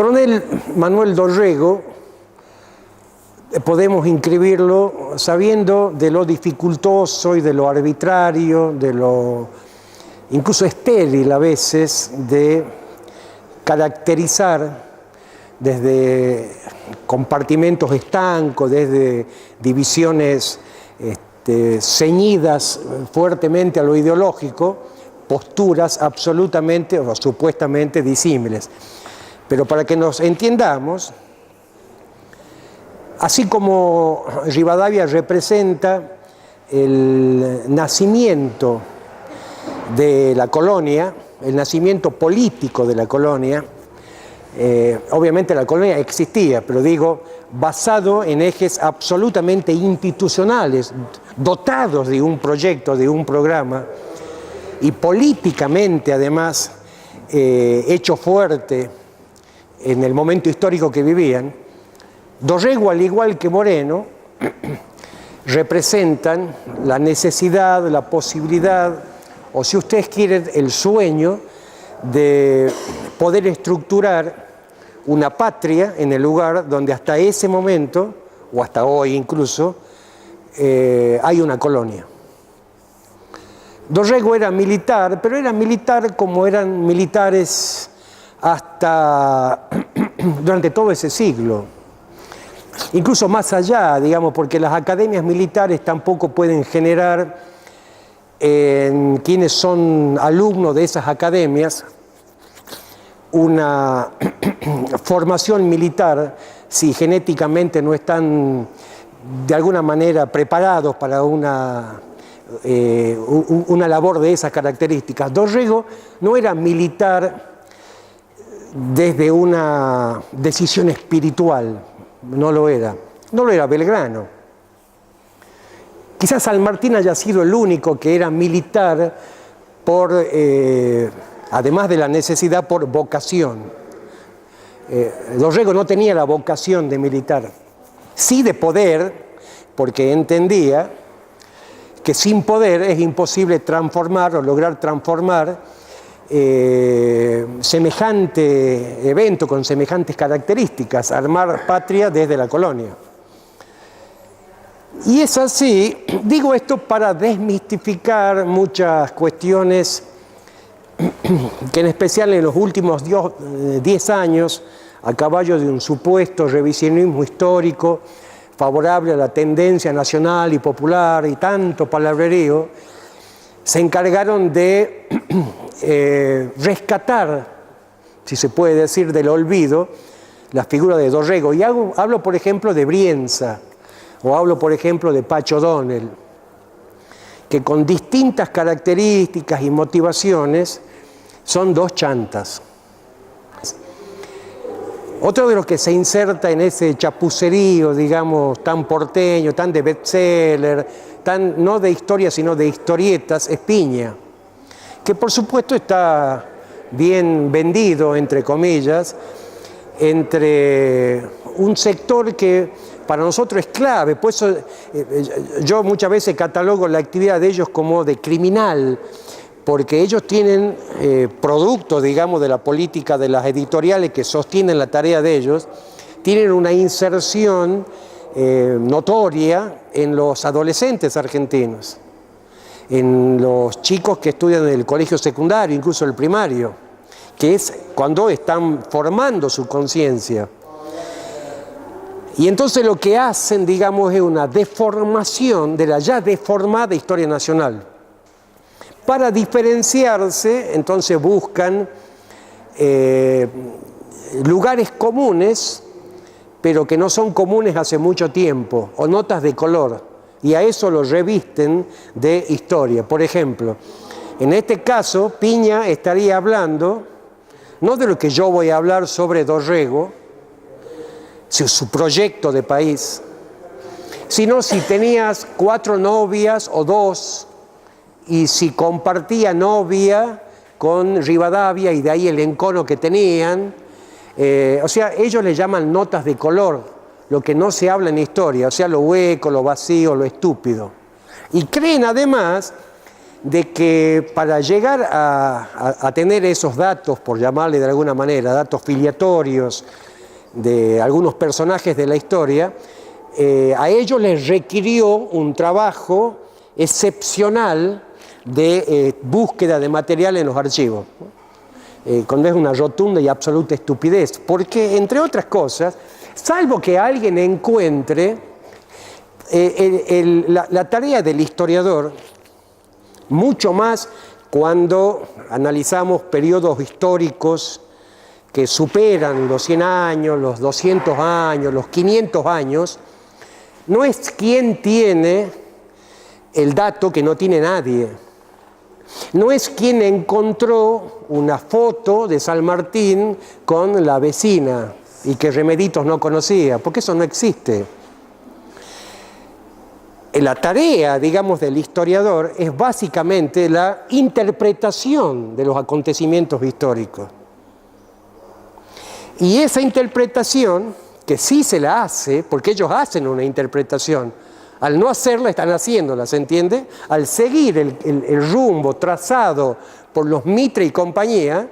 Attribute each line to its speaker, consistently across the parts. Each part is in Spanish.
Speaker 1: coronel Manuel Dorrego podemos inscribirlo sabiendo de lo dificultoso y de lo arbitrario, de lo incluso estéril a veces, de caracterizar desde compartimentos estancos, desde divisiones ceñidas fuertemente a lo ideológico, posturas absolutamente o supuestamente disímiles. Pero para que nos entendamos, así como Rivadavia representa el nacimiento de la colonia, el nacimiento político de la colonia, obviamente la colonia existía, pero digo, basado en ejes absolutamente institucionales, dotados de un proyecto, de un programa, y políticamente además hecho fuerte en el momento histórico que vivían. Dorrego, al igual que Moreno, representan la necesidad, la posibilidad, o si ustedes quieren, el sueño de poder estructurar una patria en el lugar donde hasta ese momento, o hasta hoy incluso, hay una colonia. Dorrego era militar, pero era militar como eran militares hasta durante todo ese siglo. Incluso más allá, digamos, porque las academias militares tampoco pueden generar en quienes son alumnos de esas academias una formación militar si genéticamente no están de alguna manera preparados para una labor de esas características. Dorrego no era militar desde una decisión espiritual, no lo era Belgrano. Quizás San Martín haya sido el único que era militar por, además de la necesidad, por vocación. Dorrego no tenía la vocación de militar, sí de poder, porque entendía que sin poder es imposible transformar o lograr transformar semejante evento con semejantes características, armar patria desde la colonia. Y es así, digo esto para desmistificar muchas cuestiones que en especial en los últimos 10 años, a caballo de un supuesto revisionismo histórico favorable a la tendencia nacional y popular y tanto palabrerío, se encargaron de rescatar, si se puede decir, del olvido la figura de Dorrego. Y hablo, por ejemplo, de Brienza, o hablo, por ejemplo, de Pacho O'Donnell, que con distintas características y motivaciones son dos chantas. Otro de los que se inserta en ese chapucerío, digamos, tan porteño, tan de bestseller, tan no de historia, sino de historietas, es Piña, que por supuesto está bien vendido, entre comillas, entre un sector que para nosotros es clave. Por eso yo muchas veces catalogo la actividad de ellos como de criminal, porque ellos tienen producto, digamos, de la política de las editoriales que sostienen la tarea de ellos, tienen una inserción notoria en los adolescentes argentinos, en los chicos que estudian en el colegio secundario, incluso el primario, que es cuando están formando su conciencia. Y entonces lo que hacen, digamos, es una deformación de la ya deformada historia nacional. Para diferenciarse, entonces buscan lugares comunes, pero que no son comunes hace mucho tiempo, o notas de color, y a eso lo revisten de historia. Por ejemplo, en este caso, Piña estaría hablando, no de lo que yo voy a hablar sobre Dorrego, su proyecto de país, sino si tenías 4 novias o 2, y si compartía novia con Rivadavia, y de ahí el encono que tenían. O sea, ellos le llaman notas de color, lo que no se habla en historia, o sea, lo hueco, lo vacío, lo estúpido. Y creen además de que para llegar a tener esos datos, por llamarle de alguna manera, datos filiatorios de algunos personajes de la historia, a ellos les requirió un trabajo excepcional de búsqueda de material en los archivos. Cuando es una rotunda y absoluta estupidez, porque, entre otras cosas, salvo que alguien encuentre la tarea del historiador, mucho más cuando analizamos periodos históricos que superan los 100 años, los 200 años, los 500 años, no es quien tiene el dato que no tiene nadie. No es quien encontró una foto de San Martín con la vecina y que Remeditos no conocía, porque eso no existe. La tarea, digamos, del historiador es básicamente la interpretación de los acontecimientos históricos. Y esa interpretación, que sí se la hace, porque ellos hacen una interpretación, al no hacerla están haciéndola, ¿se entiende? Al seguir el rumbo trazado por los Mitre y compañía,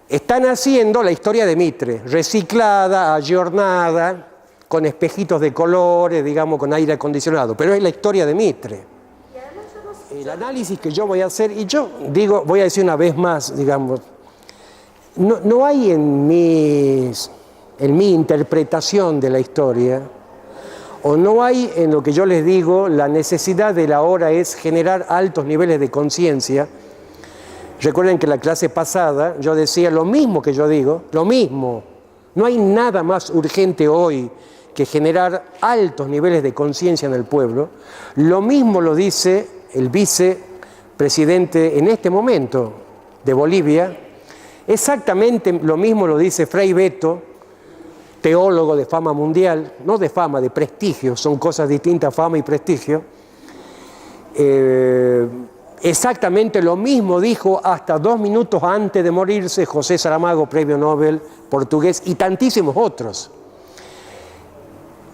Speaker 1: están haciendo la historia de Mitre, reciclada, ayornada, con espejitos de colores, digamos, con aire acondicionado, pero es la historia de Mitre. El análisis que yo voy a hacer, y yo digo, voy a decir una vez más, digamos, no hay en mi interpretación de la historia, o no hay en lo que yo les digo, la necesidad de la hora es generar altos niveles de conciencia. Recuerden que en la clase pasada yo decía lo mismo que yo digo, lo mismo. No hay nada más urgente hoy que generar altos niveles de conciencia en el pueblo. Lo mismo lo dice el vicepresidente en este momento de Bolivia. Exactamente lo mismo lo dice Frei Beto, teólogo de fama mundial, no de fama, de prestigio, son cosas distintas, fama y prestigio. Exactamente lo mismo dijo hasta 2 minutos antes de morirse José Saramago, premio Nobel portugués, y tantísimos otros.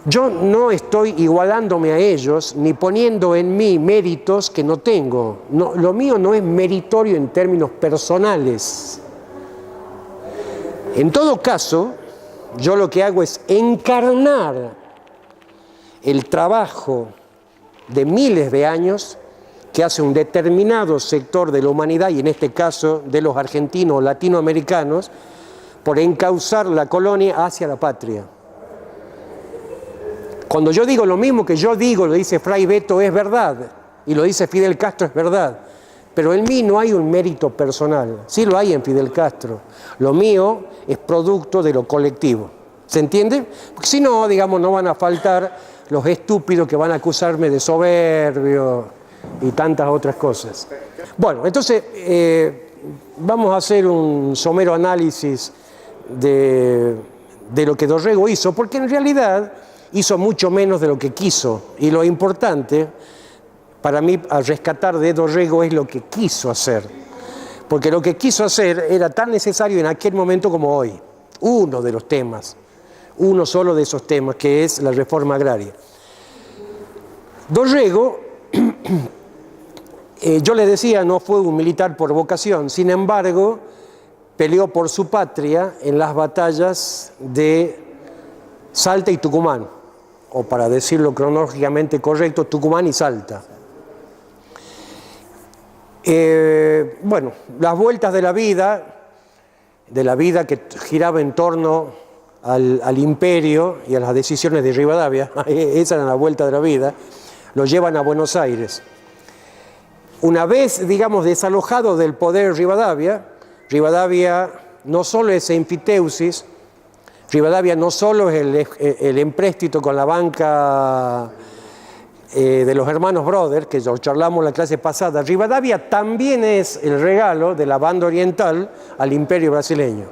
Speaker 1: Yo no estoy igualándome a ellos ni poniendo en mí méritos que no tengo. No, lo mío no es meritorio en términos personales. En todo caso, yo lo que hago es encarnar el trabajo de miles de años que hace un determinado sector de la humanidad, y en este caso de los argentinos o latinoamericanos, por encauzar la colonia hacia la patria. Cuando yo digo lo mismo que yo digo, lo dice Frei Beto, es verdad, y lo dice Fidel Castro, es verdad, pero en mí no hay un mérito personal, sí lo hay en Fidel Castro. Lo mío es producto de lo colectivo, ¿se entiende? Porque si no, digamos, no van a faltar los estúpidos que van a acusarme de soberbio y tantas otras cosas. Bueno, entonces vamos a hacer un somero análisis de lo que Dorrego hizo, porque en realidad hizo mucho menos de lo que quiso, y lo importante para mí al rescatar de Dorrego es lo que quiso hacer, porque lo que quiso hacer era tan necesario en aquel momento como hoy. Uno de los temas, uno solo de esos temas, que es la reforma agraria. Dorrego, yo les decía, no fue un militar por vocación, sin embargo, peleó por su patria en las batallas de Salta y Tucumán, o para decirlo cronológicamente correcto, Tucumán y Salta. Bueno, las vueltas de la vida que giraba en torno al imperio y a las decisiones de Rivadavia, esa era la vuelta de la vida, lo llevan a Buenos Aires. Una vez, digamos, desalojado del poder Rivadavia no solo es enfiteusis, Rivadavia no solo es el empréstito con la banca de los hermanos Brothers, que ya charlamos en la clase pasada, Rivadavia también es el regalo de la banda oriental al imperio brasileño.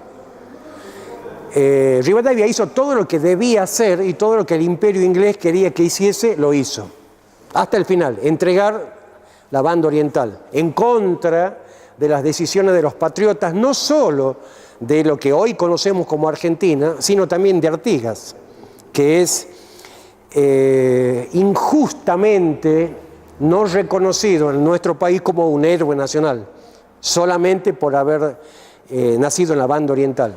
Speaker 1: Rivadavia hizo todo lo que debía hacer y todo lo que el imperio inglés quería que hiciese, lo hizo. Hasta el final, entregar la banda oriental, en contra de las decisiones de los patriotas, no solo de lo que hoy conocemos como Argentina, sino también de Artigas, que es injustamente no reconocido en nuestro país como un héroe nacional, solamente por haber nacido en la banda oriental.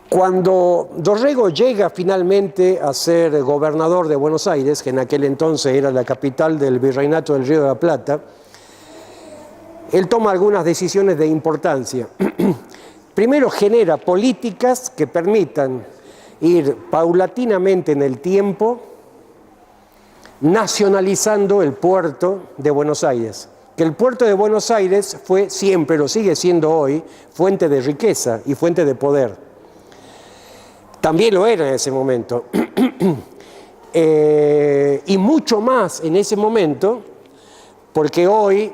Speaker 1: Cuando Dorrego llega finalmente a ser gobernador de Buenos Aires, que en aquel entonces era la capital del Virreinato del Río de la Plata, él toma algunas decisiones de importancia. Primero, genera políticas que permitan ir paulatinamente en el tiempo nacionalizando el puerto de Buenos Aires. Que el puerto de Buenos Aires fue siempre, lo sigue siendo hoy, fuente de riqueza y fuente de poder. También lo era en ese momento. Y mucho más en ese momento, porque hoy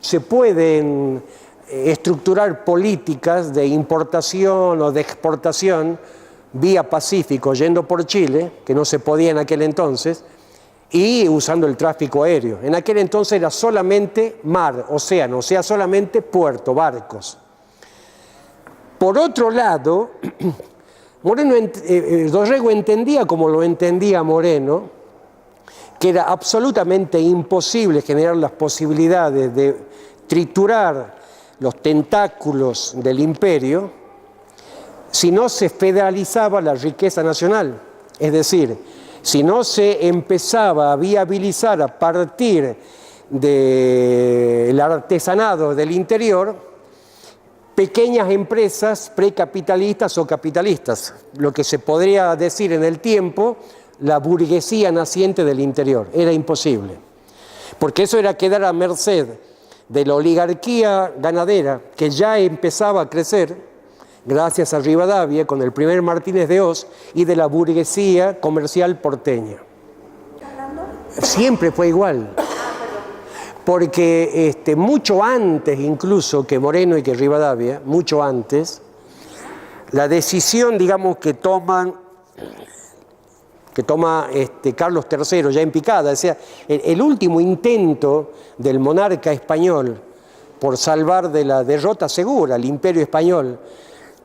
Speaker 1: se pueden estructurar políticas de importación o de exportación vía Pacífico, yendo por Chile, que no se podía en aquel entonces, y usando el tráfico aéreo. En aquel entonces era solamente mar, océano, o sea, solamente puerto, barcos. Por otro lado, Dorrego entendía, como lo entendía Moreno, que era absolutamente imposible generar las posibilidades de triturar los tentáculos del imperio si no se federalizaba la riqueza nacional. Es decir, si no se empezaba a viabilizar a partir del artesanado del interior pequeñas empresas precapitalistas o capitalistas, lo que se podría decir en el tiempo la burguesía naciente del interior. Era imposible, porque eso era quedar a merced de la oligarquía ganadera que ya empezaba a crecer gracias a Rivadavia con el primer Martínez de Hoz y de la burguesía comercial porteña. Siempre fue igual. Porque mucho antes incluso que Moreno y que Rivadavia, mucho antes, la decisión, digamos, que toma Carlos III ya en picada, o sea, el último intento del monarca español por salvar de la derrota segura al imperio español,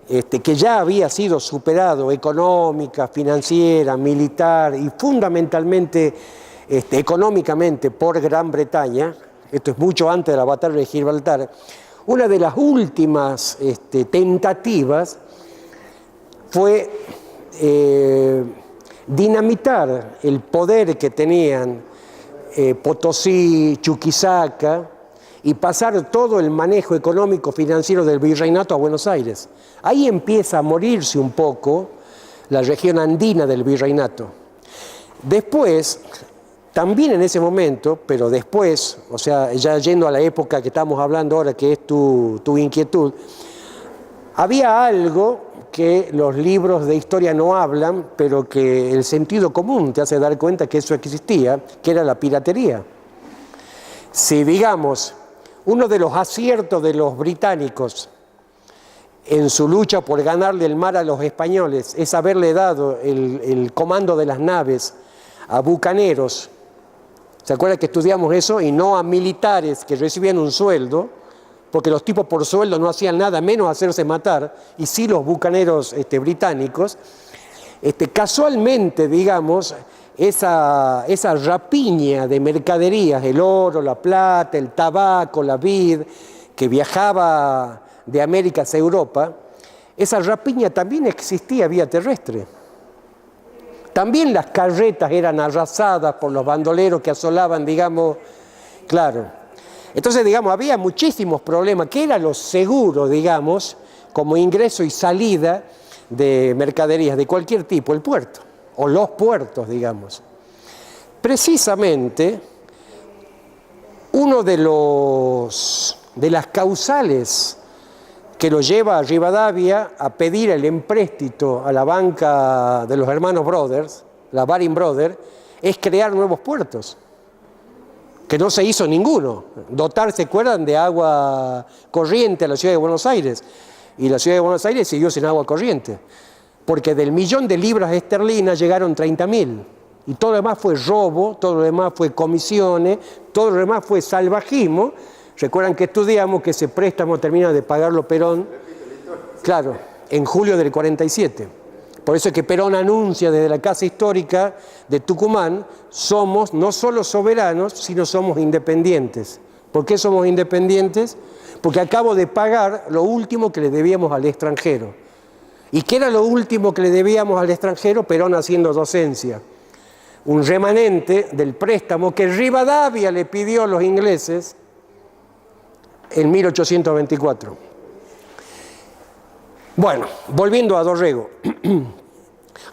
Speaker 1: que ya había sido superado económica, financiera, militar y fundamentalmente económicamente por Gran Bretaña. Esto es mucho antes de la batalla de Gibraltar. Una de las últimas tentativas fue dinamitar el poder que tenían Potosí, Chuquisaca, y pasar todo el manejo económico financiero del virreinato a Buenos Aires. Ahí empieza a morirse un poco la región andina del virreinato. Después, también en ese momento, pero después, o sea, ya yendo a la época que estamos hablando ahora, que es tu inquietud, había algo que los libros de historia no hablan, pero que el sentido común te hace dar cuenta que eso existía, que era la piratería. Si, digamos, uno de los aciertos de los británicos en su lucha por ganarle el mar a los españoles es haberle dado el comando de las naves a bucaneros, ¿se acuerdan que estudiamos eso? Y no a militares que recibían un sueldo, porque los tipos por sueldo no hacían nada menos hacerse matar, y sí los bucaneros británicos. Casualmente, digamos, esa rapiña de mercaderías, el oro, la plata, el tabaco, la vid, que viajaba de América hacia Europa, esa rapiña también existía vía terrestre. También las carretas eran arrasadas por los bandoleros que asolaban, digamos, claro. Entonces, digamos, había muchísimos problemas. ¿Qué era lo seguro, digamos, como ingreso y salida de mercaderías de cualquier tipo? El puerto, o los puertos, digamos. Precisamente, uno de las causales que lo lleva a Rivadavia a pedir el empréstito a la banca de los hermanos Brothers, la Baring Brothers, es crear nuevos puertos, que no se hizo ninguno. Dotar, ¿se acuerdan?, de agua corriente a la ciudad de Buenos Aires, y la ciudad de Buenos Aires siguió sin agua corriente, porque del 1.000.000 de libras esterlinas llegaron 30.000, y todo lo demás fue robo, todo lo demás fue comisiones, todo lo demás fue salvajismo. Recuerdan que estudiamos que ese préstamo termina de pagarlo Perón, claro, en julio del 47, Por eso es que Perón anuncia desde la Casa Histórica de Tucumán, somos no solo soberanos, sino somos independientes. ¿Por qué somos independientes? Porque acabo de pagar lo último que le debíamos al extranjero. ¿Y qué era lo último que le debíamos al extranjero? Perón haciendo docencia. Un remanente del préstamo que Rivadavia le pidió a los ingleses en 1824. Bueno, volviendo a Dorrego.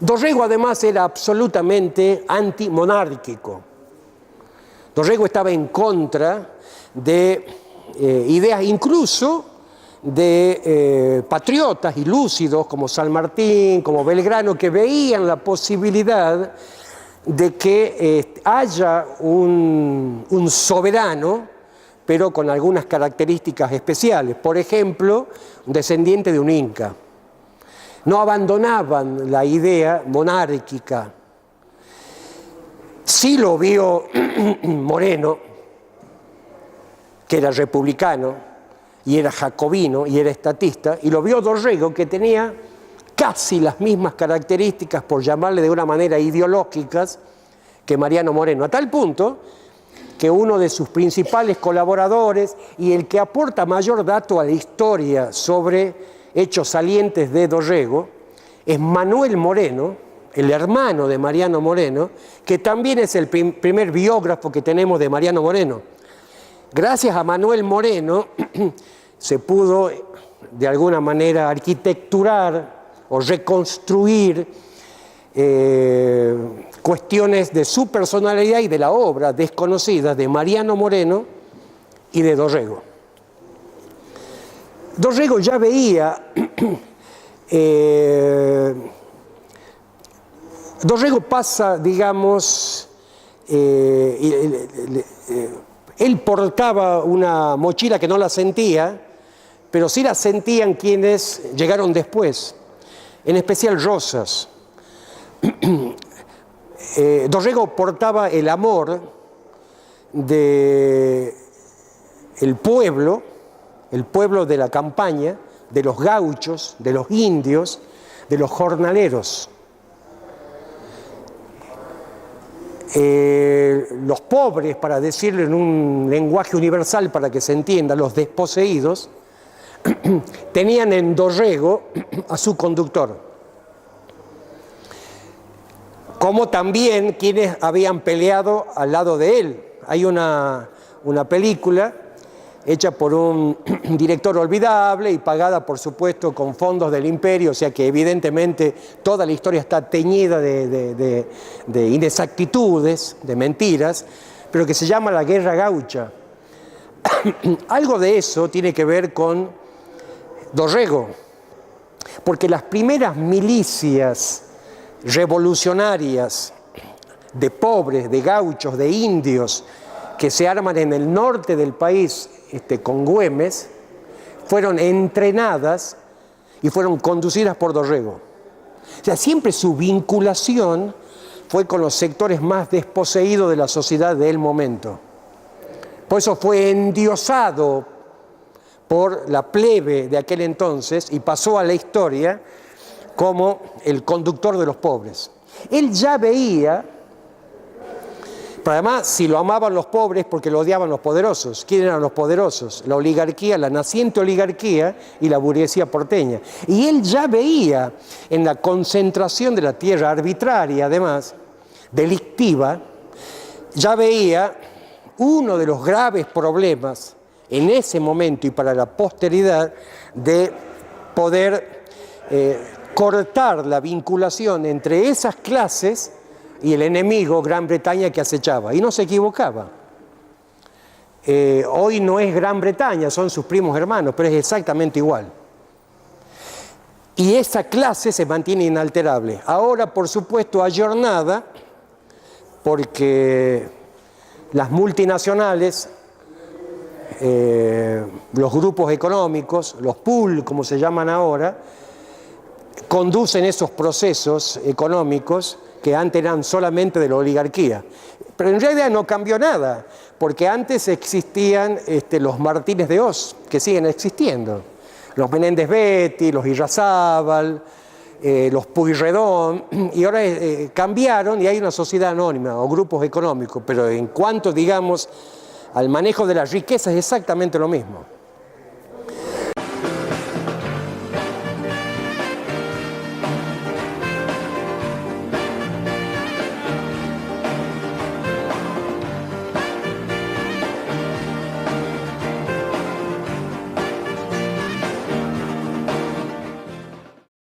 Speaker 1: Dorrego además era absolutamente antimonárquico. Dorrego estaba en contra de ideas incluso de patriotas y lúcidos como San Martín, como Belgrano, que veían la posibilidad de que haya un soberano, pero con algunas características especiales. Por ejemplo, un descendiente de un inca. No abandonaban la idea monárquica. Sí lo vio Moreno, que era republicano, y era jacobino, y era estatista, y lo vio Dorrego, que tenía casi las mismas características, por llamarle de una manera ideológicas, que Mariano Moreno, a tal punto que uno de sus principales colaboradores y el que aporta mayor dato a la historia sobre hechos salientes de Dorrego es Manuel Moreno, el hermano de Mariano Moreno, que también es el primer biógrafo que tenemos de Mariano Moreno. Gracias a Manuel Moreno se pudo de alguna manera arquitecturar o reconstruir cuestiones de su personalidad y de la obra desconocida de Mariano Moreno y de Dorrego. Dorrego ya veía, Dorrego pasa, digamos, él portaba una mochila que no la sentía, pero sí la sentían quienes llegaron después, en especial Rosas. Dorrego portaba el amor del pueblo de la campaña, de los gauchos, de los indios, de los jornaleros. Los pobres, para decirlo en un lenguaje universal para que se entienda, los desposeídos, tenían en Dorrego a su conductor. Como también quienes habían peleado al lado de él. Hay una película hecha por un director olvidable y pagada, por supuesto, con fondos del imperio, o sea que evidentemente toda la historia está teñida de inexactitudes, de mentiras, pero que se llama La Guerra Gaucha. Algo de eso tiene que ver con Dorrego, porque las primeras milicias revolucionarias de pobres, de gauchos, de indios, que se arman en el norte del país con Güemes, fueron entrenadas y fueron conducidas por Dorrego. O sea, siempre su vinculación fue con los sectores más desposeídos de la sociedad del momento. Por eso fue endiosado por la plebe de aquel entonces y pasó a la historia como el conductor de los pobres. Él ya veía, pero además si lo amaban los pobres porque lo odiaban los poderosos. ¿Quién eran los poderosos? La oligarquía, la naciente oligarquía y la burguesía porteña. Y él ya veía en la concentración de la tierra arbitraria, además, delictiva, ya veía uno de los graves problemas en ese momento y para la posteridad de poder cortar la vinculación entre esas clases y el enemigo Gran Bretaña que acechaba. Y no se equivocaba. Hoy no es Gran Bretaña, son sus primos hermanos, pero es exactamente igual. Y esa clase se mantiene inalterable. Ahora, por supuesto, ayornada, porque las multinacionales, los grupos económicos, los pool, como se llaman ahora, conducen esos procesos económicos que antes eran solamente de la oligarquía. Pero en realidad no cambió nada, porque antes existían los Martínez de Hoz, que siguen existiendo. Los Menéndez Betti, los Irrazábal, los Pueyrredón, y ahora cambiaron y hay una sociedad anónima o grupos económicos, pero en cuanto, digamos, al manejo de la riqueza es exactamente lo mismo.